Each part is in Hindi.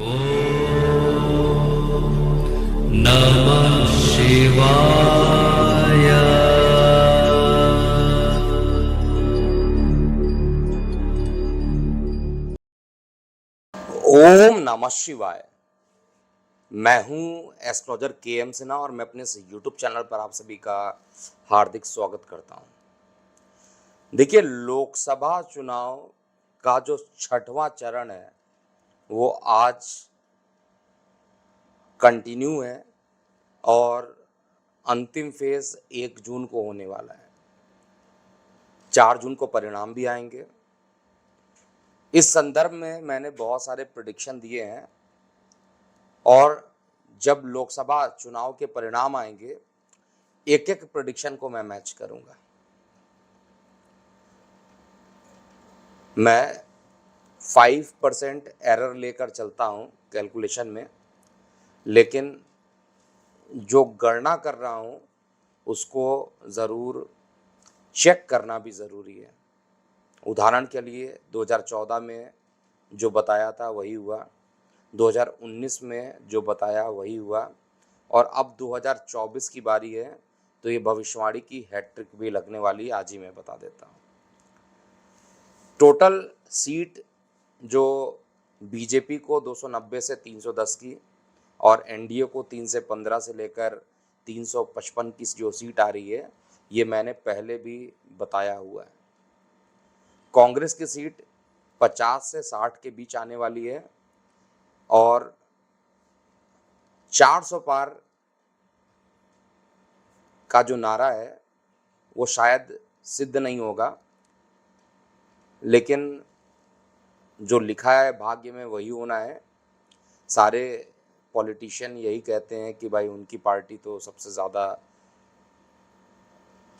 नमः शिवाय। ओम नमः शिवाय। मैं हूं एस्ट्रोलॉजर के.एम. सिन्हा और मैं अपने इस यूट्यूब चैनल पर आप सभी का हार्दिक स्वागत करता हूं। देखिए, लोकसभा चुनाव का जो 6वां चरण है वो आज कंटिन्यू है और अंतिम फेज 1 जून को होने वाला है। 4 जून को परिणाम भी आएंगे। इस संदर्भ में मैंने बहुत सारे प्रेडिक्शन दिए हैं और जब लोकसभा चुनाव के परिणाम आएंगे एक एक प्रेडिक्शन को मैं मैच करूंगा। मैं 5% एरर लेकर चलता हूं कैलकुलेशन में, लेकिन जो गणना कर रहा हूं उसको ज़रूर चेक करना भी ज़रूरी है। उदाहरण के लिए 2014 में जो बताया था वही हुआ, 2019 में जो बताया वही हुआ और अब 2024 की बारी है तो ये भविष्यवाणी की हैट्रिक भी लगने वाली है। आज ही मैं बता देता हूँ। टोटल सीट जो बीजेपी को 290 से 310 की और एनडीए को 3 से 15 से लेकर 355 की जो सीट आ रही है ये मैंने पहले भी बताया हुआ है। कांग्रेस की सीट 50 से 60 के बीच आने वाली है और 400 पार का जो नारा है वो शायद सिद्ध नहीं होगा, लेकिन जो लिखा है भाग्य में वही होना है। सारे पॉलिटिशियन यही कहते हैं कि भाई उनकी पार्टी तो सबसे ज़्यादा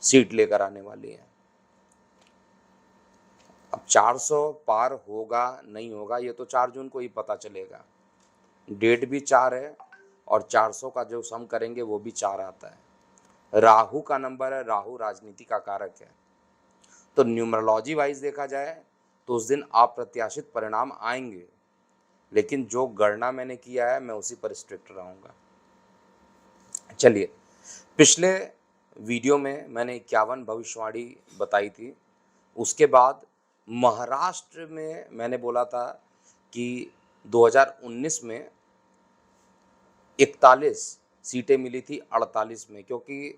सीट लेकर आने वाली है। अब 400 पार होगा नहीं होगा ये तो 4 जून को ही पता चलेगा। डेट भी 4 है और 400 का जो सम करेंगे वो भी 4 आता है। राहु का नंबर है, राहु राजनीति का कारक है, तो न्यूमरोलॉजी वाइज देखा जाए तो उस दिन अप्रत्याशित परिणाम आएंगे, लेकिन जो गणना मैंने किया है मैं उसी पर स्ट्रिक्ट रहूँगा। चलिए, पिछले वीडियो में मैंने 51 भविष्यवाणी बताई थी। उसके बाद महाराष्ट्र में मैंने बोला था कि 2019 में 41 सीटें मिली थी 48 में, क्योंकि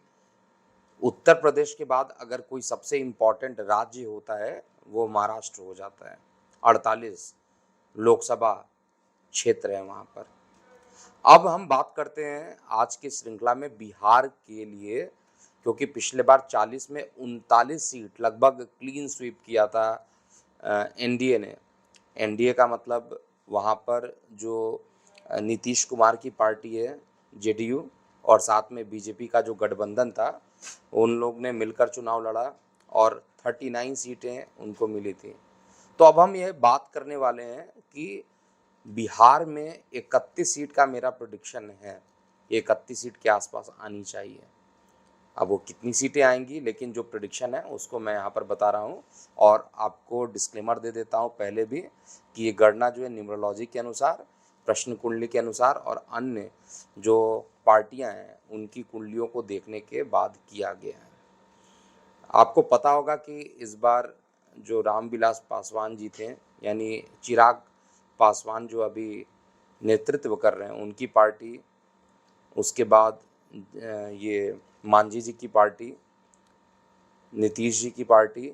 उत्तर प्रदेश के बाद अगर कोई सबसे इम्पॉर्टेंट राज्य होता है वो महाराष्ट्र हो जाता है। 48 लोकसभा क्षेत्र है वहाँ पर। अब हम बात करते हैं आज की श्रृंखला में बिहार के लिए, क्योंकि पिछले बार 40 में 39 सीट लगभग क्लीन स्वीप किया था एनडीए ने। एनडीए का मतलब वहाँ पर जो नीतीश कुमार की पार्टी है जेडीयू और साथ में बीजेपी का जो गठबंधन था उन लोग ने मिलकर चुनाव लड़ा और 39 सीटें उनको मिली थी। तो अब हम ये बात करने वाले हैं कि बिहार में 31 सीट का मेरा प्रेडिक्शन है, 31 सीट के आसपास आनी चाहिए। अब वो कितनी सीटें आएंगी, लेकिन जो प्रेडिक्शन है उसको मैं यहाँ पर बता रहा हूँ और आपको डिस्क्लेमर दे देता हूँ पहले भी कि ये गणना जो है न्यूमरोलॉजी के अनुसार, प्रश्न कुंडली के अनुसार और अन्य जो पार्टियां हैं उनकी कुंडलियों को देखने के बाद किया गया है। आपको पता होगा कि इस बार जो रामविलास पासवान जी थे, यानी चिराग पासवान जो अभी नेतृत्व कर रहे हैं उनकी पार्टी, उसके बाद ये मांझी जी की पार्टी, नीतीश जी की पार्टी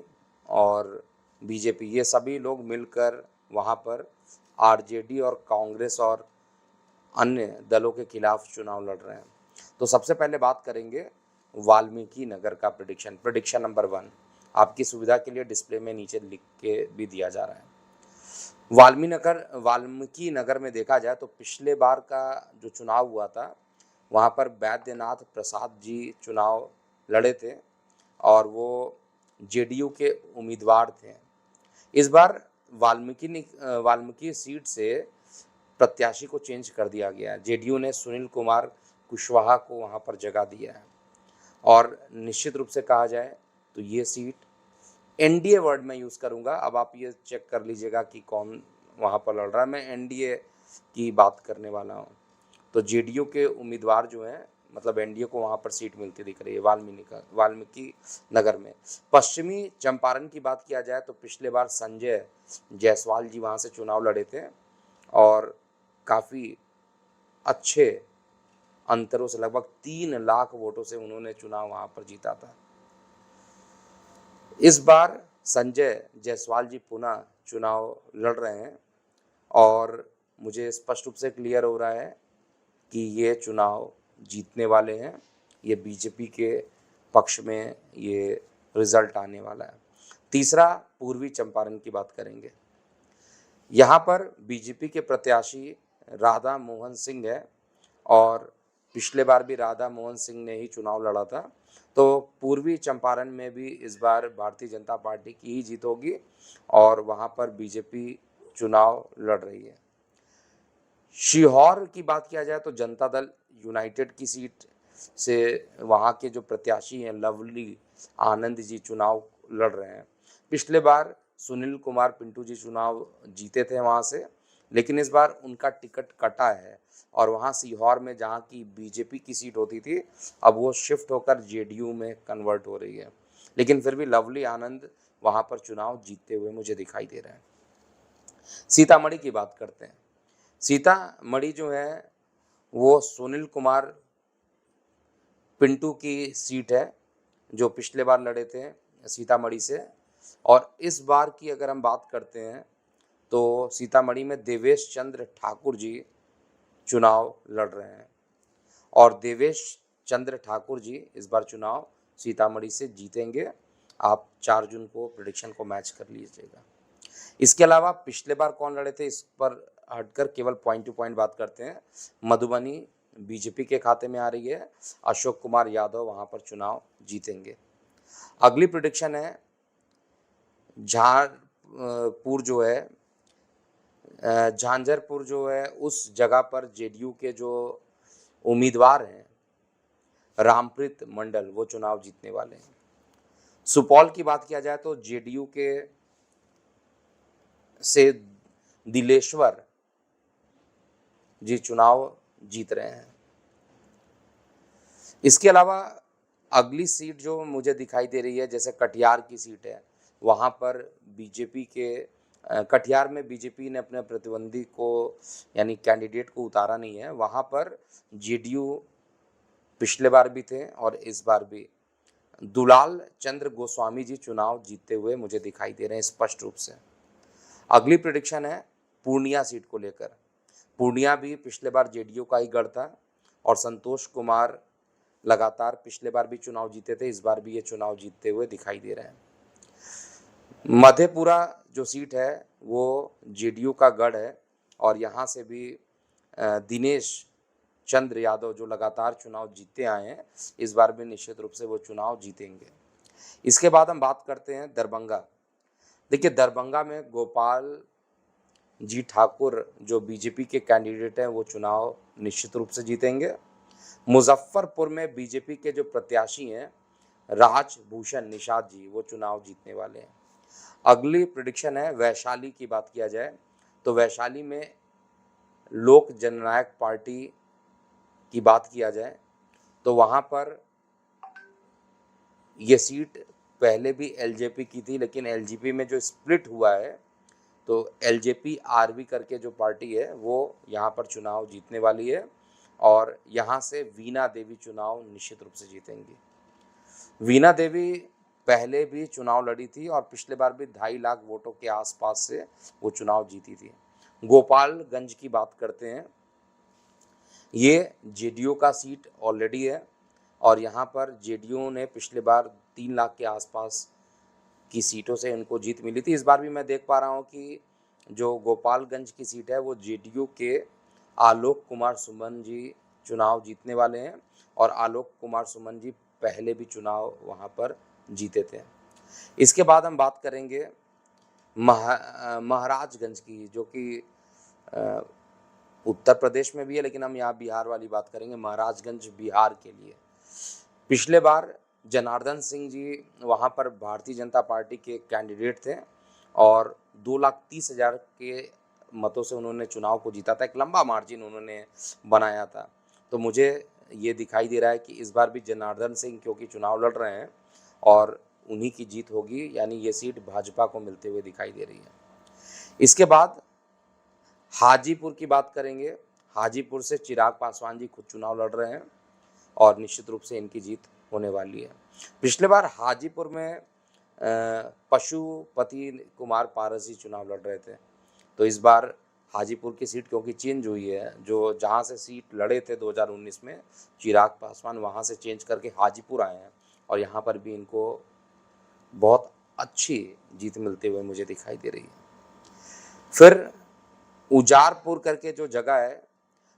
और बीजेपी, ये सभी लोग मिलकर वहाँ पर आरजेडी और कांग्रेस और अन्य दलों के खिलाफ चुनाव लड़ रहे हैं। तो सबसे पहले बात करेंगे वाल्मीकि नगर का प्रेडिक्शन नंबर 1 आपकी सुविधा के लिए डिस्प्ले में नीचे लिख के भी दिया जा रहा है। वाल्मीकि नगर में देखा जाए तो पिछले बार का जो चुनाव हुआ था वहाँ पर बैद्यनाथ प्रसाद जी चुनाव लड़े थे और वो जेडीयू के उम्मीदवार थे। इस बार वाल्मीकि सीट से प्रत्याशी को चेंज कर दिया गया है। जेडीयू ने सुनील कुमार कुशवाहा को वहाँ पर जगह दिया है और निश्चित रूप से कहा जाए तो ये सीट एनडीए वर्ड में यूज़ करूँगा। अब आप ये चेक कर लीजिएगा कि कौन वहाँ पर लड़ रहा है। मैं एनडीए की बात करने वाला हूँ। तो जेडीयू के उम्मीदवार जो हैं, मतलब एनडीए को वहाँ पर सीट मिलती दिख रही है वाल्मीकि नगर में। पश्चिमी चंपारण की बात किया जाए तो पिछले बार संजय जायसवाल जी वहाँ से चुनाव लड़े थे और काफ़ी अच्छे अंतरों से, लगभग 3 लाख वोटों से उन्होंने चुनाव वहाँ पर जीता था। इस बार संजय जायसवाल जी पुनः चुनाव लड़ रहे हैं और मुझे स्पष्ट रूप से क्लियर हो रहा है कि ये चुनाव जीतने वाले हैं। ये बीजेपी के पक्ष में ये रिजल्ट आने वाला है। तीसरा, पूर्वी चंपारण की बात करेंगे। यहाँ पर बीजेपी के प्रत्याशी राधा मोहन सिंह है और पिछले बार भी राधा मोहन सिंह ने ही चुनाव लड़ा था। तो पूर्वी चंपारण में भी इस बार भारतीय जनता पार्टी की ही जीत होगी और वहाँ पर बीजेपी चुनाव लड़ रही है। सीहोर की बात किया जाए तो जनता दल यूनाइटेड की सीट से वहाँ के जो प्रत्याशी हैं लवली आनंद जी चुनाव लड़ रहे हैं। पिछले बार सुनील कुमार पिंटू जी चुनाव जीते थे वहाँ से, लेकिन इस बार उनका टिकट कटा है और वहाँ सीहोर में जहाँ की बीजेपी की सीट होती थी अब वो शिफ्ट होकर जेडीयू में कन्वर्ट हो रही है, लेकिन फिर भी लवली आनंद वहाँ पर चुनाव जीतते हुए मुझे दिखाई दे रहे हैं। सीतामढ़ी की बात करते हैं। सीतामढ़ी जो है वो सुनील कुमार पिंटू की सीट है जो पिछले बार लड़े थे सीतामढ़ी से, और इस बार की अगर हम बात करते हैं तो सीतामढ़ी में देवेश चंद्र ठाकुर जी चुनाव लड़ रहे हैं और देवेश चंद्र ठाकुर जी इस बार चुनाव सीतामढ़ी से जीतेंगे। आप 4 जून को प्रेडिक्शन को मैच कर लीजिएगा। इसके अलावा पिछले बार कौन लड़े थे इस पर हटकर केवल पॉइंट टू पॉइंट बात करते हैं। मधुबनी बीजेपी के खाते में आ रही है, अशोक कुमार यादव वहां पर चुनाव जीतेंगे। अगली प्रेडिक्शन है झारपुर जो है, झांझरपुर जो है उस जगह पर जेडीयू के जो उम्मीदवार हैं रामप्रीत मंडल वो चुनाव जीतने वाले हैं। सुपौल की बात किया जाए तो जेडीयू के से दिलेश्वर जी चुनाव जीत रहे हैं। इसके अलावा अगली सीट जो मुझे दिखाई दे रही है, जैसे कटिहार की सीट है, वहाँ पर बीजेपी के कटिहार में बीजेपी ने अपने प्रतिद्वंदी को यानी कैंडिडेट को उतारा नहीं है। वहाँ पर जेडीयू पिछले बार भी थे और इस बार भी दुलाल चंद्र गोस्वामी जी चुनाव जीतते हुए मुझे दिखाई दे रहे हैं स्पष्ट रूप से। अगली प्रेडिक्शन है पूर्णिया सीट को लेकर। पूर्णिया भी पिछले बार जेडीयू का ही गढ़ था और संतोष कुमार लगातार पिछले बार भी चुनाव जीते थे, इस बार भी ये चुनाव जीतते हुए दिखाई दे रहे हैं। मधेपुरा जो सीट है वो जेडीयू का गढ़ है और यहाँ से भी दिनेश चंद्र यादव जो लगातार चुनाव जीतते आए हैं, इस बार भी निश्चित रूप से वो चुनाव जीतेंगे। इसके बाद हम बात करते हैं दरभंगा। देखिए, दरभंगा में गोपाल जी ठाकुर जो बीजेपी के कैंडिडेट हैं वो चुनाव निश्चित रूप से जीतेंगे। मुजफ्फरपुर में बीजेपी के जो प्रत्याशी हैं राजभूषण निषाद जी वो चुनाव जीतने वाले हैं। अगली प्रेडिक्शन है वैशाली की बात किया जाए तो वैशाली में लोक जननायक पार्टी की बात किया जाए तो वहाँ पर ये सीट पहले भी एलजेपी की थी, लेकिन एलजेपी में जो स्प्लिट हुआ है तो एलजेपी आरवी करके जो पार्टी है वो यहाँ पर चुनाव जीतने वाली है और यहाँ से वीणा देवी चुनाव निश्चित रूप से जीतेंगी। वीणा देवी पहले भी चुनाव लड़ी थी और पिछले बार भी 2.5 लाख वोटों के आसपास से वो चुनाव जीती थी। गोपालगंज की बात करते हैं, ये जेडीयू का सीट ऑलरेडी है और यहाँ पर जेडीयू ने पिछले बार 3 लाख के आसपास की सीटों से इनको जीत मिली थी। इस बार भी मैं देख पा रहा हूँ कि जो गोपालगंज की सीट है वो जेडीयू के आलोक कुमार सुमन जी चुनाव जीतने वाले हैं और आलोक कुमार सुमन जी पहले भी चुनाव वहाँ पर जीते थे। इसके बाद हम बात करेंगे महाराजगंज की, जो कि उत्तर प्रदेश में भी है, लेकिन हम यहाँ बिहार वाली बात करेंगे। महाराजगंज बिहार के लिए पिछले बार जनार्दन सिंह जी वहाँ पर भारतीय जनता पार्टी के कैंडिडेट थे और 2,30,000 के मतों से उन्होंने चुनाव को जीता था, एक लंबा मार्जिन उन्होंने बनाया था। तो मुझे ये दिखाई दे रहा है कि इस बार भी जनार्दन सिंह क्योंकि चुनाव लड़ रहे हैं और उन्हीं की जीत होगी, यानी ये सीट भाजपा को मिलते हुए दिखाई दे रही है। इसके बाद हाजीपुर की बात करेंगे। हाजीपुर से चिराग पासवान जी खुद चुनाव लड़ रहे हैं और निश्चित रूप से इनकी जीत होने वाली है। पिछले बार हाजीपुर में पशुपति कुमार पारस जी चुनाव लड़ रहे थे, तो इस बार हाजीपुर की सीट क्योंकि चेंज हुई है, जो जहां से सीट लड़े थे 2019 में चिराग पासवान, वहां से चेंज करके हाजीपुर आए हैं और यहाँ पर भी इनको बहुत अच्छी जीत मिलते हुए मुझे दिखाई दे रही है। फिर उजारपुर करके जो जगह है,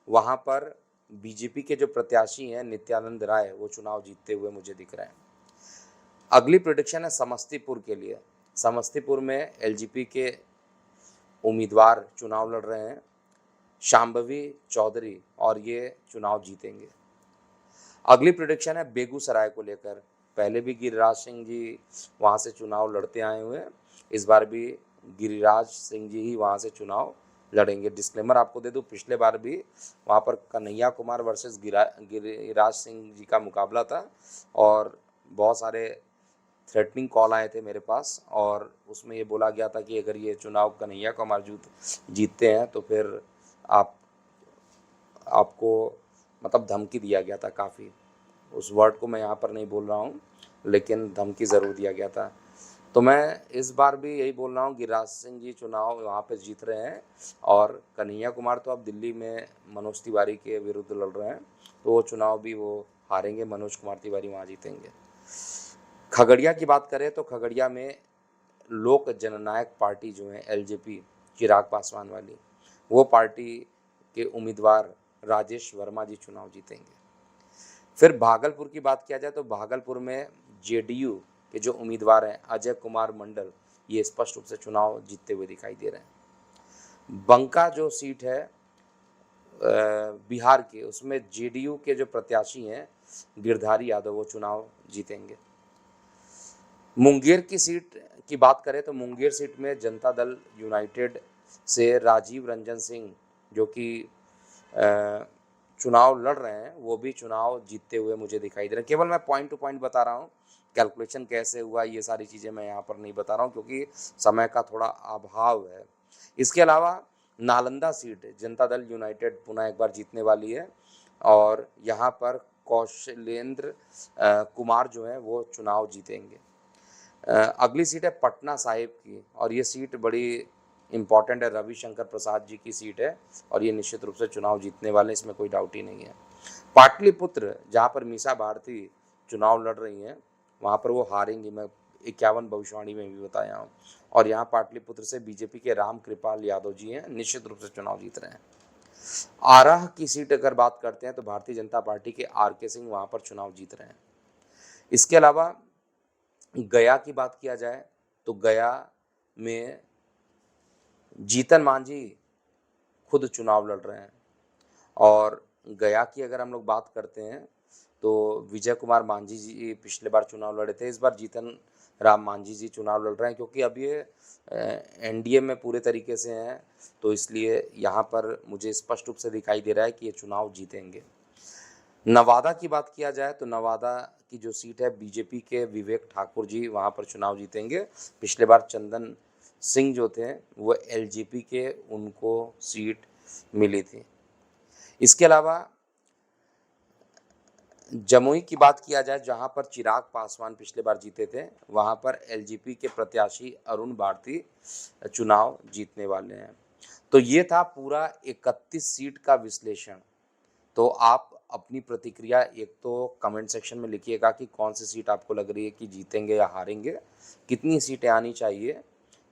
वहां पर बीजेपी के जो प्रत्याशी हैं नित्यानंद राय, वो चुनाव जीतते हुए मुझे दिख रहे हैं। अगली प्रेडिक्शन है समस्तीपुर के लिए। समस्तीपुर में एलजेपी के उम्मीदवार चुनाव लड़ रहे हैं, शांभवी चौधरी, और ये चुनाव जीतेंगे। अगली प्रेडिक्शन है बेगूसराय को लेकर। पहले भी गिरिराज सिंह जी वहां से चुनाव लड़ते आए हुए हैं, इस बार भी गिरिराज सिंह जी ही वहां से चुनाव लड़ेंगे। डिस्क्लेमर आपको दे दूं, पिछले बार भी वहां पर कन्हैया कुमार वर्सेस गिरिराज सिंह जी का मुकाबला था और बहुत सारे थ्रेटनिंग कॉल आए थे मेरे पास और उसमें ये बोला गया था कि अगर ये चुनाव कन्हैया कुमार जीतते हैं तो फिर आपको मतलब धमकी दिया गया था काफ़ी। उस वर्ड को मैं यहाँ पर नहीं बोल रहा हूँ, लेकिन धमकी ज़रूर दिया गया था। तो मैं इस बार भी यही बोल रहा हूँ, गिरिराज सिंह जी चुनाव वहाँ पे जीत रहे हैं और कन्हैया कुमार तो अब दिल्ली में मनोज तिवारी के विरुद्ध लड़ रहे हैं, तो वो चुनाव भी वो हारेंगे, मनोज कुमार तिवारी वहाँ जीतेंगे। खगड़िया की बात करें तो खगड़िया में लोक जननायक पार्टी जो है एलजेपी चिराग पासवान वाली, वो पार्टी के उम्मीदवार राजेश वर्मा जी चुनाव जीतेंगे। फिर भागलपुर की बात किया जाए तो भागलपुर में जेडीयू के जो उम्मीदवार हैं अजय कुमार मंडल, ये स्पष्ट रूप से चुनाव जीतते हुए दिखाई दे रहे हैं। बंका जो सीट है बिहार के, उसमें जेडीयू के जो प्रत्याशी हैं गिरधारी यादव, वो चुनाव जीतेंगे। मुंगेर की सीट की बात करें तो मुंगेर सीट में जनता दल यूनाइटेड से राजीव रंजन सिंह जो कि चुनाव लड़ रहे हैं, वो भी चुनाव जीतते हुए मुझे दिखाई दे रहे हैं। केवल मैं पॉइंट टू पॉइंट बता रहा हूँ, कैलकुलेशन कैसे हुआ ये सारी चीज़ें मैं यहाँ पर नहीं बता रहा हूँ क्योंकि समय का थोड़ा अभाव है। इसके अलावा नालंदा सीट जनता दल यूनाइटेड पुनः एक बार जीतने वाली है और यहाँ पर कौशलेंद्र कुमार जो है वो चुनाव जीतेंगे। अगली सीट है पटना साहिब की और ये सीट बड़ी इम्पॉर्टेंट है, रविशंकर प्रसाद जी की सीट है और ये निश्चित रूप से चुनाव जीतने वाले, इसमें कोई डाउट ही नहीं है। पाटलिपुत्र जहाँ पर मीसा भारती चुनाव लड़ रही हैं, वहाँ पर वो हारेंगी, मैं 51 भविष्यवाणी में भी बताया हूँ। और यहाँ पाटलिपुत्र से बीजेपी के राम कृपाल यादव जी हैं, निश्चित रूप से चुनाव जीत रहे हैं। आराह की सीट अगर बात करते हैं तो भारतीय जनता पार्टी के आर.के. सिंह वहाँ पर चुनाव जीत रहे हैं। इसके अलावा गया की बात किया जाए तो गया में जीतन मांझी खुद चुनाव लड़ रहे हैं और गया की अगर हम लोग बात करते हैं तो विजय कुमार मांझी जी पिछले बार चुनाव लड़े थे, इस बार जीतन राम मांझी जी चुनाव लड़ रहे हैं क्योंकि अब ये एनडीए में पूरे तरीके से हैं, तो इसलिए यहाँ पर मुझे स्पष्ट रूप से दिखाई दे रहा है कि ये चुनाव जीतेंगे। नवादा की बात किया जाए तो नवादा की जो सीट है बीजेपी के विवेक ठाकुर जी वहाँ पर चुनाव जीतेंगे। पिछले बार चंदन सिंह जो थे वो एलजेपी के, उनको सीट मिली थी। इसके अलावा जमुई की बात किया जाए जहां पर चिराग पासवान पिछले बार जीते थे, वहां पर एलजेपी के प्रत्याशी अरुण भारती चुनाव जीतने वाले हैं। तो ये था पूरा 31 सीट का विश्लेषण। तो आप अपनी प्रतिक्रिया एक तो कमेंट सेक्शन में लिखिएगा कि कौन सी सीट आपको लग रही है कि जीतेंगे या हारेंगे, कितनी सीटें आनी चाहिए,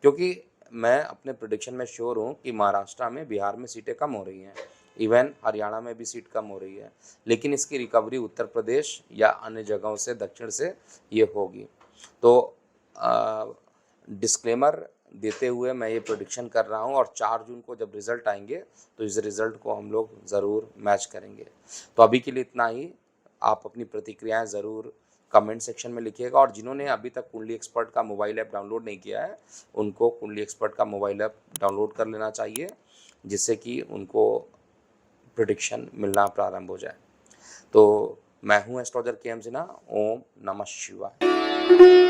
क्योंकि मैं अपने प्रेडिक्शन में श्योर हूँ कि महाराष्ट्र में, बिहार में सीटें कम हो रही हैं, इवन हरियाणा में भी सीट कम हो रही है, लेकिन इसकी रिकवरी उत्तर प्रदेश या अन्य जगहों से, दक्षिण से ये होगी। तो डिस्क्लेमर देते हुए मैं ये प्रेडिक्शन कर रहा हूँ और 4 जून को जब रिज़ल्ट आएंगे तो इस रिज़ल्ट को हम लोग ज़रूर मैच करेंगे। तो अभी के लिए इतना ही। आप अपनी प्रतिक्रियाएं ज़रूर कमेंट सेक्शन में लिखिएगा। और जिन्होंने अभी तक कुंडली एक्सपर्ट का मोबाइल ऐप डाउनलोड नहीं किया है, उनको कुंडली एक्सपर्ट का मोबाइल ऐप डाउनलोड कर लेना चाहिए, जिससे कि उनको प्रेडिक्शन मिलना प्रारंभ हो जाए। तो मैं हूँ एस्ट्रोलॉजर के एम सिन्हा। ओम नमः शिवाय।